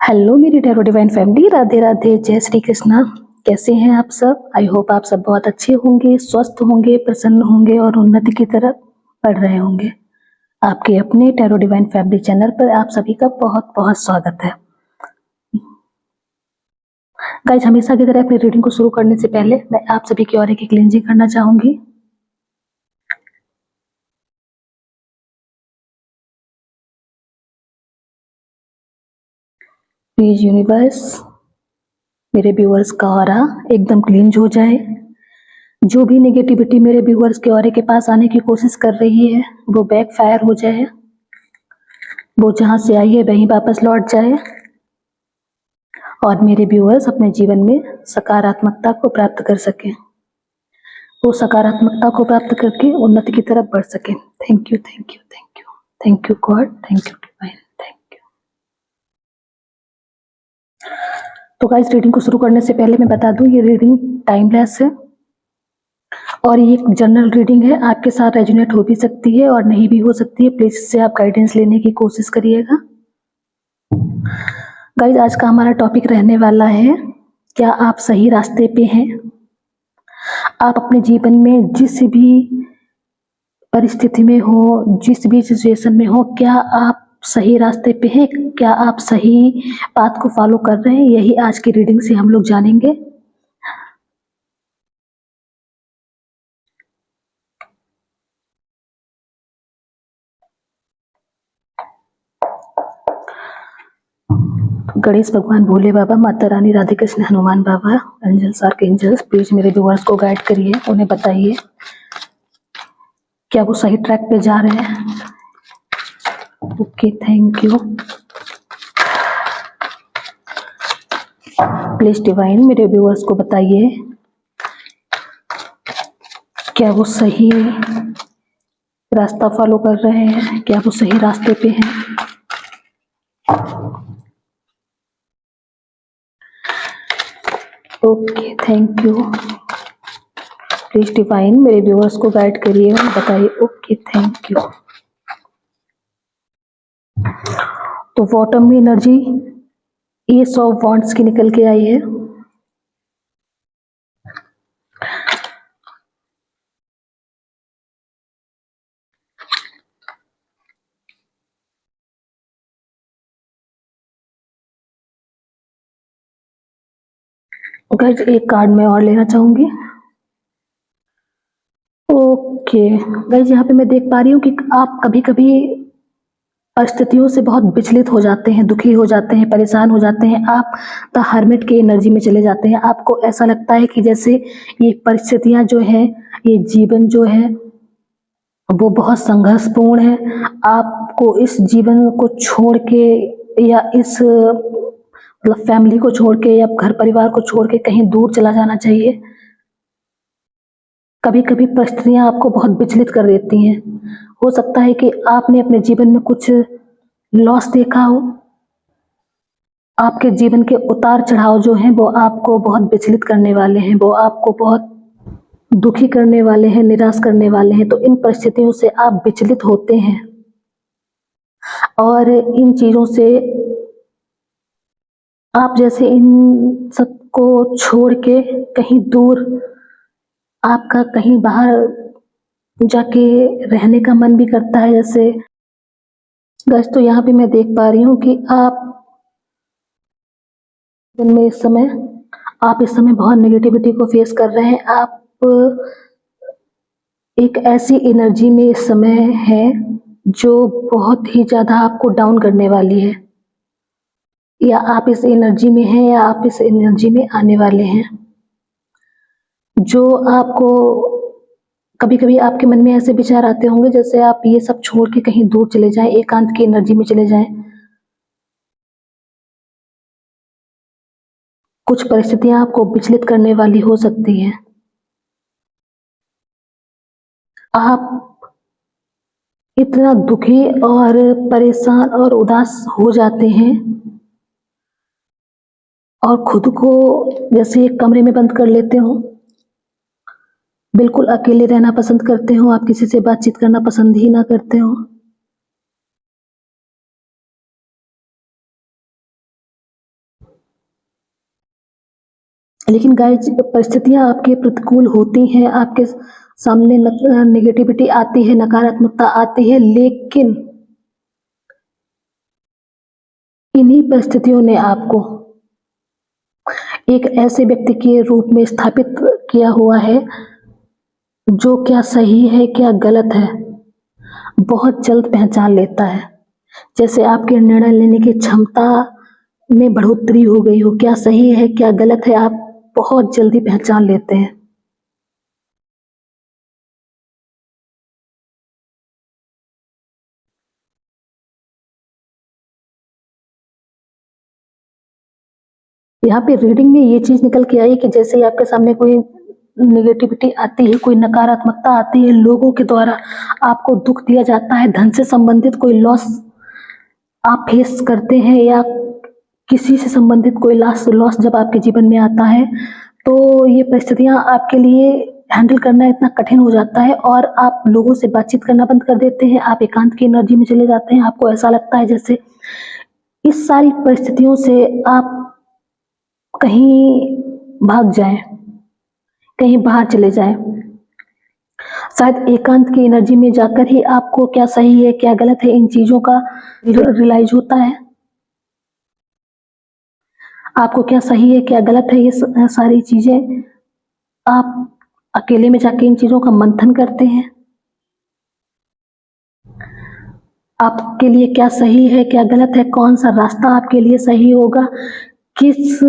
Hello मेरी tarot divine family, Radhe Radhe, जय श्री कृष्णा। कैसे हैं आप सब? आई होप आप सब बहुत अच्छे होंगे, स्वस्थ होंगे, प्रसन्न होंगे और उन्नति की तरफ बढ़ रहे होंगे। आपके अपने टैरो डिवाइन फैमिली चैनल पर आप सभी का बहुत बहुत स्वागत है। गाइस, हमेशा की तरह अपनी रीडिंग को शुरू करने से पहले मैं आप सभी की ऑरा की क्लींजिंग करना चाहूंगी। प्लीज यूनिवर्स, मेरे व्यूअर्स का ऑरा एकदम क्लींज हो जाए। जो भी नेगेटिविटी मेरे व्यूअर्स के ऑरे के पास आने की कोशिश कर रही है वो बैक फायर हो जाए, वो जहां से आई है वहीं वापस लौट जाए और मेरे व्यूअर्स अपने जीवन में सकारात्मकता को प्राप्त कर सकें, वो सकारात्मकता को प्राप्त करके उन्नति की तरफ बढ़ सकें। Thank you, thank you, thank you, thank you God, thank you divine, thank you. तो गाइस, रीडिंग को शुरू करने से पहले मैं बता दूं, ये रीडिंग टाइमलेस है और ये एक जनरल रीडिंग है। आपके साथ रेजोनेट हो भी सकती है और नहीं भी हो सकती है। प्लीज इससे आप गाइडेंस लेने की कोशिश करिएगा। गाइस, आज का हमारा टॉपिक रहने वाला है, क्या आप सही रास्ते पे हैं? आप अपने जीवन में जिस भी परिस्थिति में हो, जिस भी सिचुएशन में हो, क्या आप सही रास्ते पे हैं? क्या आप सही पाथ को फॉलो कर रहे हैं? यही आज की रीडिंग से हम लोग जानेंगे। गणेश भगवान, भोले बाबा, माता रानी, राधे कृष्ण, हनुमान बाबा, एंजल्स, आर्कएंजल्स, प्लीज मेरे व्यूअर्स को गाइड करिए, उन्हें बताइए क्या वो सही ट्रैक पे जा रहे हैं। Okay, thank you. Please divine मेरे व्यूअर्स को बताइए क्या वो सही रास्ता फॉलो कर रहे हैं, क्या वो सही रास्ते पे हैं। Okay, thank you. Please divine मेरे व्यूअर्स को गाइड करिए और बताइए। Okay, thank you. तो बॉटम में एनर्जी एस ऑफ वॉन्ड्स की निकल के आई है। गाइस, एक कार्ड मैं और लेना चाहूंगी। ओके गाइस, यहाँ पे मैं देख पा रही हूँ कि आप कभी कभी परिस्थितियों से बहुत विचलित हो जाते हैं, दुखी हो जाते हैं, परेशान हो जाते हैं। आप द हर्मिट की एनर्जी में चले जाते हैं। आपको ऐसा लगता है कि जैसे ये परिस्थितियां जो है, ये जीवन जो है वो बहुत संघर्षपूर्ण है। आपको इस जीवन को छोड़ के या इस मतलब फैमिली को छोड़ के या घर परिवार को छोड़ के कहीं दूर चला जाना चाहिए। कभी कभी परिस्थितियां आपको बहुत विचलित कर देती हैं। हो सकता है कि आपने अपने जीवन में कुछ लॉस देखा हो। आपके जीवन के उतार चढ़ाव जो हैं वो आपको बहुत विचलित करने वाले हैं, वो आपको बहुत दुखी करने वाले हैं, निराश करने वाले हैं। तो इन परिस्थितियों से आप विचलित होते हैं और इन चीजों से आप जैसे इन सबको छोड़ के कहीं दूर, आपका कहीं बाहर जाके रहने का मन भी करता है। जैसे गैस, तो यहाँ पे मैं देख पा रही हूँ कि आप में इस समय बहुत नेगेटिविटी को फेस कर रहे हैं। आप एक ऐसी एनर्जी में इस समय है जो बहुत ही ज्यादा आपको डाउन करने वाली है, या आप इस एनर्जी में हैं या आप इस एनर्जी में आने वाले हैं, जो आपको कभी कभी आपके मन में ऐसे विचार आते होंगे जैसे आप ये सब छोड़ के कहीं दूर चले जाएं, एकांत की एनर्जी में चले जाएं। कुछ परिस्थितियां आपको विचलित करने वाली हो सकती हैं। आप इतना दुखी और परेशान और उदास हो जाते हैं और खुद को जैसे एक कमरे में बंद कर लेते हो, बिल्कुल अकेले रहना पसंद करते हो, आप किसी से बातचीत करना पसंद ही ना करते हो। लेकिन गाइस परिस्थितियाँ आपके प्रतिकूल होती हैं, आपके सामने नेगेटिविटी आती है, नकारात्मकता आती है, लेकिन इन्हीं परिस्थितियों ने आपको एक ऐसे व्यक्ति के रूप में स्थापित किया हुआ है, जो क्या सही है, क्या गलत है, बहुत जल्द पहचान लेता है। जैसे आपके निर्णय लेने की क्षमता में बढ़ोतरी हो गई हो, क्या सही है, क्या गलत है, आप बहुत जल्दी पहचान लेते हैं। यहाँ पे रीडिंग में ये चीज़ निकल के आई कि जैसे ही आपके सामने कोई नेगेटिविटी आती है, कोई नकारात्मकता आती है, लोगों के द्वारा आपको दुःख दिया जाता है, धन से संबंधित कोई लॉस आप फेस करते हैं या किसी से संबंधित कोई लॉस लॉस जब आपके जीवन में आता है, तो ये परिस्थितियाँ आपके लिए हैंडल करना इतना कठिन हो जाता है और आप लोगों से बातचीत करना बंद कर देते हैं, आप एकांत की एनर्जी में चले जाते हैं। आपको ऐसा लगता है जैसे इस सारी परिस्थितियों से आप कहीं भाग जाएँ, कहीं बाहर चले जाएँ। शायद एकांत की एनर्जी में जाकर ही आपको क्या सही है, क्या गलत है, इन चीज़ों का रियलाइज़ होता है। आपको क्या सही है, क्या गलत है, ये सारी चीज़ें आप अकेले में जाके इन चीज़ों का मंथन करते हैं। आपके लिए क्या सही है, क्या गलत है, कौन-सा रास्ता आपके लिए सही होगा, किस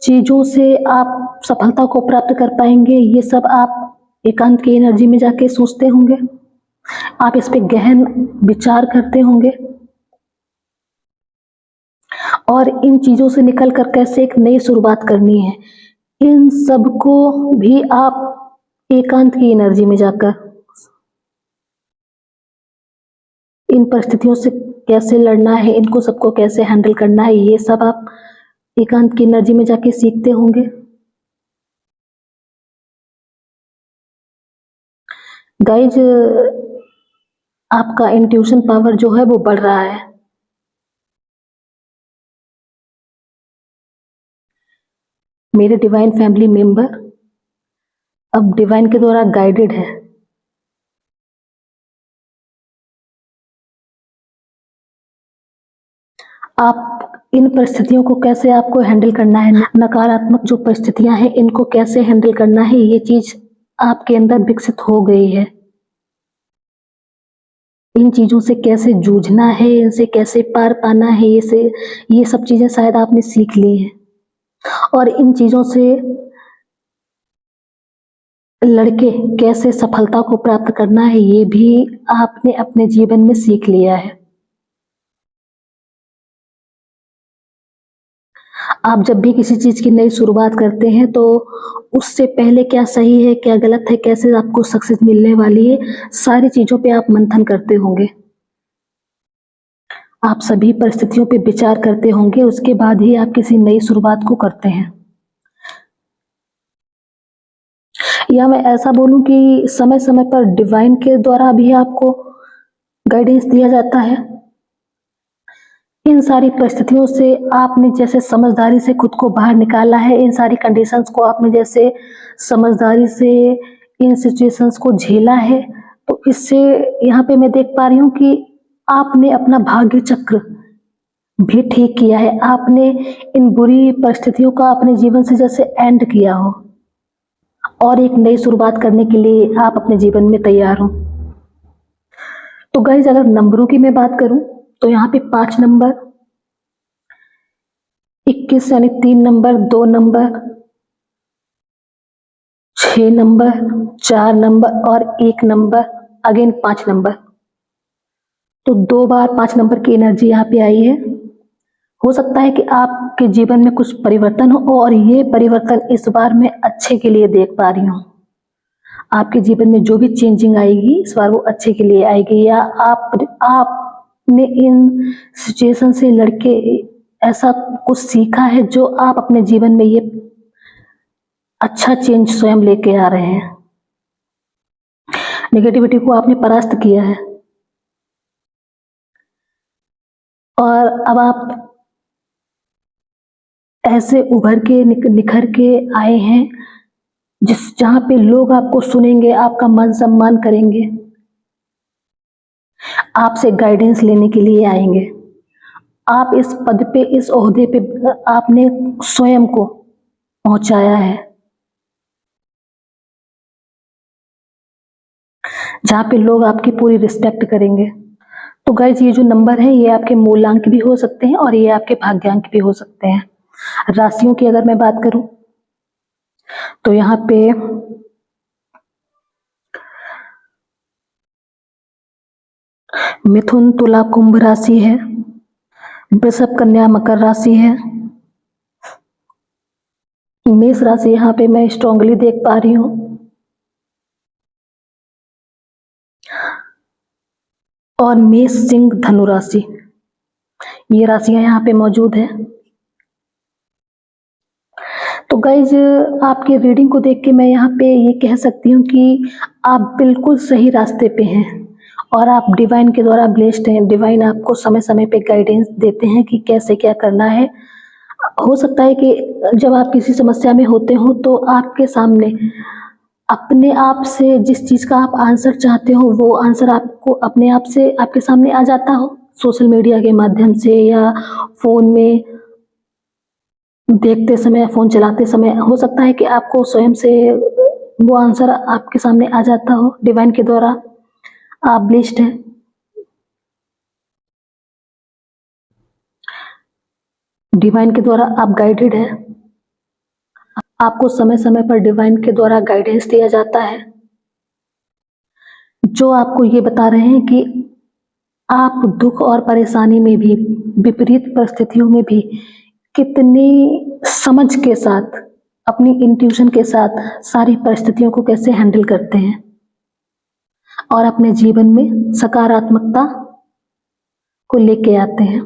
चीज़ों से आप सफलता को प्राप्त कर पाएँगे, ये सब आप एकांत की एनर्जी में जाके सोचते होंगे। आप इस पे गहन विचार करते होंगे और इन चीज़ों से निकल कर कैसे एक नई शुरुआत करनी है, इन सबको भी आप एकांत की एनर्जी में जाकर इन परिस्थितियों से कैसे लड़ना है, इनको सबको कैसे हैंडल करना है, ये सब आप एकांत की एनर्जी में जाके सीखते होंगे। गाइज आपका इंट्यूशन पावर जो है वो बढ़ रहा है। मेरे डिवाइन फैमिली मेंबर अब डिवाइन के द्वारा गाइडेड है। आप इन परिस्थितियों को कैसे आपको हैंडल करना है, नकारात्मक जो परिस्थितियां हैं इनको कैसे हैंडल करना है, ये चीज आपके अंदर विकसित हो गई है। इन चीजों से कैसे जूझना है, इनसे कैसे पार पाना है, ये सब चीजें शायद आपने सीख ली हैं और इन चीजों से लड़के कैसे सफलता को प्राप्त करना है, ये भी आपने अपने जीवन में सीख लिया है। आप जब भी किसी चीज़ की नई शुरुआत करते हैं तो उससे पहले क्या सही है, क्या गलत है, कैसे आपको सक्सेस मिलने वाली है, सारी चीज़ों पे आप मंथन करते होंगे। आप सभी परिस्थितियों पे विचार करते होंगे, उसके बाद ही आप किसी नई शुरुआत को करते हैं। या मैं ऐसा बोलूँ कि समय-समय पर डिवाइन के द्वारा भी आपको गाइडेंस दिया जाता है। इन सारी परिस्थितियों से आपने जैसे समझदारी से खुद को बाहर निकाला है, इन सारी कंडीशंस को आपने जैसे समझदारी से इन सिचुएशंस को झेला है, तो इससे यहाँ पे मैं देख पा रही हूँ कि आपने अपना भाग्य चक्र भी ठीक किया है। आपने इन बुरी परिस्थितियों का अपने जीवन से जैसे एंड किया हो और एक नई शुरुआत करने के लिए आप अपने जीवन में तैयार हो। तो गाइज़ अगर नंबरों की मैं बात करूँ, तो यहाँ पे 5 नंबर, 21 यानी 3 नंबर, 2 नंबर, 6 नंबर, 4 नंबर और 1 नंबर, अगेन 5 नंबर। तो 2 बार 5 नंबर की एनर्जी यहाँ पे आई है। हो सकता है कि आपके जीवन में कुछ परिवर्तन हो और ये परिवर्तन इस बार मैं अच्छे के लिए देख पा रही हूँ। आपके जीवन में जो भी चेंजिंग आएगी इस बार वो अच्छे के लिए आएगी, या आपने इन सिचुएशन से लड़के ऐसा कुछ सीखा है जो आप अपने जीवन में ये अच्छा चेंज स्वयं लेके आ रहे हैं। नेगेटिविटी को आपने परास्त किया है और अब आप ऐसे उभर के निखर के आए हैं जहाँ पे लोग आपको सुनेंगे, आपका मान सम्मान करेंगे, आपसे गाइडेंस लेने के लिए आएंगे। आप इस पद पे, इस ओहदे पे आपने स्वयं को पहुंचाया है, जहाँ पे लोग आपकी पूरी रिस्पेक्ट करेंगे। तो गाइज ये जो नंबर है, ये आपके मूलांक भी हो सकते हैं और ये आपके भाग्यांक भी हो सकते हैं। राशियों की अगर मैं बात करूं तो यहाँ पे मिथुन, तुला, कुंभ राशि है, वृषभ, कन्या, मकर राशि है, मेष राशि यहाँ पे मैं स्ट्रांगली देख पा रही हूँ, और मेष, सिंह, धनु राशि, ये राशियां यहाँ पे मौजूद है। तो गाइज आपकी रीडिंग को देख के मैं यहाँ पे ये कह सकती हूँ कि आप बिल्कुल सही रास्ते पे हैं और आप डिवाइन के द्वारा ब्लेस्ड हैं। डिवाइन आपको समय समय पे गाइडेंस देते हैं कि कैसे क्या करना है। हो सकता है कि जब आप किसी समस्या में होते हो तो आपके सामने अपने आप से जिस चीज़ का आप आंसर चाहते हो वो आंसर आपको अपने आप से आपके सामने आ जाता हो, सोशल मीडिया के माध्यम से या फ़ोन में देखते समय, फ़ोन चलाते समय। हो सकता है कि आपको स्वयं से वो आंसर आपके सामने आ जाता हो डिवाइन के द्वारा। आप ब्लेस्ड हैं। डिवाइन के द्वारा आप गाइडेड हैं। आपको समय समय पर डिवाइन के द्वारा गाइडेंस दिया जाता है, जो आपको ये बता रहे हैं कि आप दुख और परेशानी में भी, विपरीत परिस्थितियों में भी कितनी समझ के साथ, अपनी इंट्यूशन के साथ सारी परिस्थितियों को कैसे हैंडल करते हैं और अपने जीवन में सकारात्मकता को लेके आते हैं।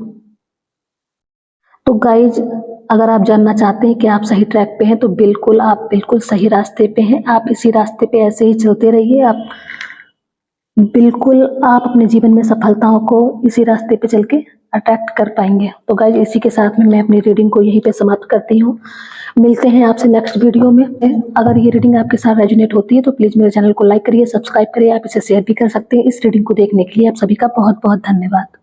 तो गाइज अगर आप जानना चाहते हैं कि आप सही ट्रैक पे हैं तो बिल्कुल आप बिल्कुल सही रास्ते पे हैं। आप इसी रास्ते पे ऐसे ही चलते रहिए। आप बिल्कुल आप अपने जीवन में सफलताओं को इसी रास्ते पे चल के अट्रैक्ट कर पाएंगे। तो गाइज इसी के साथ में मैं अपनी रीडिंग को यहीं पे समाप्त करती हूँ। मिलते हैं आपसे नेक्स्ट वीडियो में। अगर ये रीडिंग आपके साथ रेजोनेट होती है तो प्लीज़ मेरे चैनल को लाइक करिए, सब्सक्राइब करिए। आप इसे शेयर भी कर सकते हैं। इस रीडिंग को देखने के लिए आप सभी का बहुत बहुत धन्यवाद।